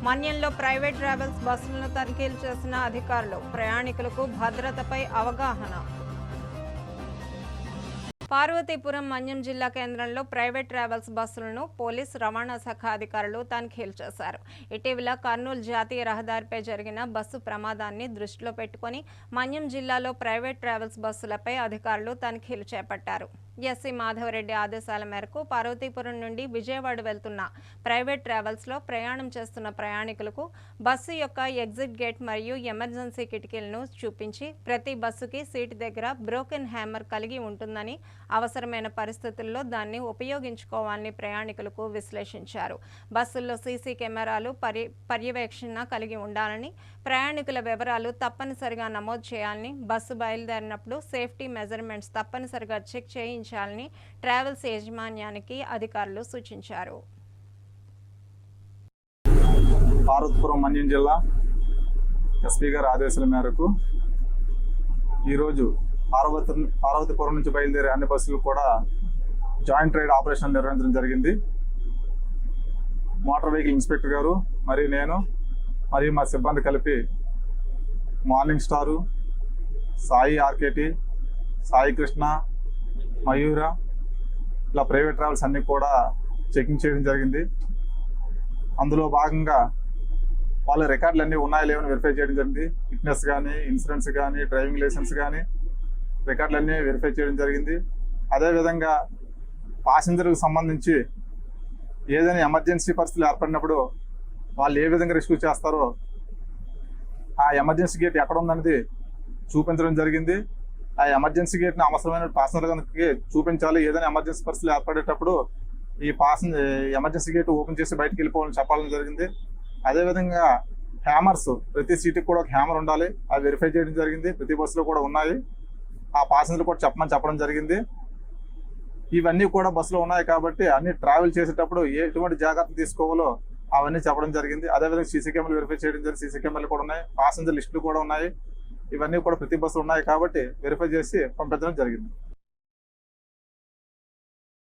మన్యంలో private travels బస్సులను తనిఖీలు చేసిన అధికారులు. ప్రయాణికులకు భద్రతపై అవగాహన. పార్వతీపురం మన్యం జిల్లా కేంద్రంలో ప్రైవేట్ ట్రావెల్స్ బస్సులను పోలీస్ రవాణా శాఖ అధికారులు తనిఖీలు చేశారు. ఇటీవల కర్నూలు జాతీయ రహదారిపై జరిగిన బస్సు ప్రమాదాన్ని దృష్టిలో పెట్టుకుని మన్యం జిల్లాలో ప్రైవేట్ ట్రావెల్స్ బస్సులపై అధికారులు తనిఖీలు చేపట్టారు. ఎస్సీ మాధవరెడ్డి ఆదేశాల మేరకు పార్వతీపురం నుండి విజయవాడ వెళ్తున్న ప్రైవేట్ ట్రావెల్స్లో ప్రయాణం చేస్తున్న ప్రయాణికులకు బస్సు యొక్క ఎగ్జిట్ గేట్ మరియు ఎమర్జెన్సీ కిటికీలను చూపించి ప్రతి బస్సుకి సీటు దగ్గర బ్రోకెన్ హ్యామర్ కలిగి ఉంటుందని, అవసరమైన పరిస్థితుల్లో దాన్ని ఉపయోగించుకోవాలని ప్రయాణికులకు విశ్లేషించారు. బస్సుల్లో సీసీ కెమెరాలు పర్యవేక్షణ కలిగి ఉండాలని, ప్రయాణికుల వివరాలు తప్పనిసరిగా నమోదు చేయాలని, బస్సు బయలుదేరినప్పుడు సేఫ్టీ మెజర్మెంట్స్ తప్పనిసరిగా చెక్ చేయించాలని ట్రావెల్స్ యాజమాన్యానికి అధికారులు సూచించారు. పార్వతీపురం మన్యం జిల్లా ఎస్పీ గారి ఆదేశాల మేరకు ఈరోజు పార్వతీపురం నుంచి బయలుదేరే అన్ని బస్సులు కూడా జాయింట్ రైడ్ ఆపరేషన్ నిర్వహించడం జరిగింది. మోటార్ వెహికల్ ఇన్స్పెక్టర్ గారు మరియు నేను మరియు మా సిబ్బంది కలిపి మార్నింగ్ స్టారు, సాయి ఆర్కేటి, సాయి కృష్ణ, మయూర ఇలా ప్రైవేట్ ట్రావెల్స్ అన్నీ కూడా చెకింగ్ చేయడం జరిగింది. అందులో భాగంగా వాళ్ళ రికార్డులు అన్నీ ఉన్నాయో లేవని వెరిఫై చేయడం జరిగింది. ఫిట్నెస్ కానీ, ఇన్సూరెన్స్ కానీ, డ్రైవింగ్ లైసెన్స్ కానీ రికార్డులన్నీ వెరిఫై చేయడం జరిగింది. అదేవిధంగా ప్యాసింజర్లకు సంబంధించి ఏదైనా ఎమర్జెన్సీ పరిస్థితులు ఏర్పడినప్పుడు వాళ్ళు ఏ విధంగా రెస్క్యూ చేస్తారో ఆ ఎమర్జెన్సీ గేట్ ఎక్కడ ఉందనేది చూపించడం జరిగింది. ఆ ఎమర్జెన్సీ గేట్ని అవసరమైన ప్యాసింజర్లకి చూపించాలి. ఏదైనా ఎమర్జెన్సీ పరిస్థితులు ఏర్పడేటప్పుడు ఈ ఎమర్జెన్సీ గేట్ ఓపెన్ చేసి బయటకు వెళ్ళిపోవాలని చెప్పాలని జరిగింది. అదేవిధంగా హ్యామర్స్, ప్రతి సీటుకి కూడా ఒక హ్యామర్ ఉండాలి, అవి వెరిఫై చేయడం జరిగింది. ప్రతి బస్సులో కూడా ఉన్నాయి. ఆ ప్యాసింజర్లు కూడా చెప్పడం జరిగింది. ఇవన్నీ కూడా బస్సులో ఉన్నాయి కాబట్టి అన్ని ట్రావెల్ చేసేటప్పుడు ఎటువంటి జాగ్రత్తలు తీసుకోవాలో అవన్నీ చెప్పడం జరిగింది. అదేవిధంగా సీసీ కెమెరాలు వెరిఫై చేయడం జరిగింది. సీసీ కెమెరాలు కూడా ఉన్నాయి, ప్యాసింజర్ లిస్టులు కూడా ఉన్నాయి. ఇవన్నీ కూడా ప్రతి బస్సులు ఉన్నాయి కాబట్టి వెరిఫై చేసి పంపించడం జరిగింది.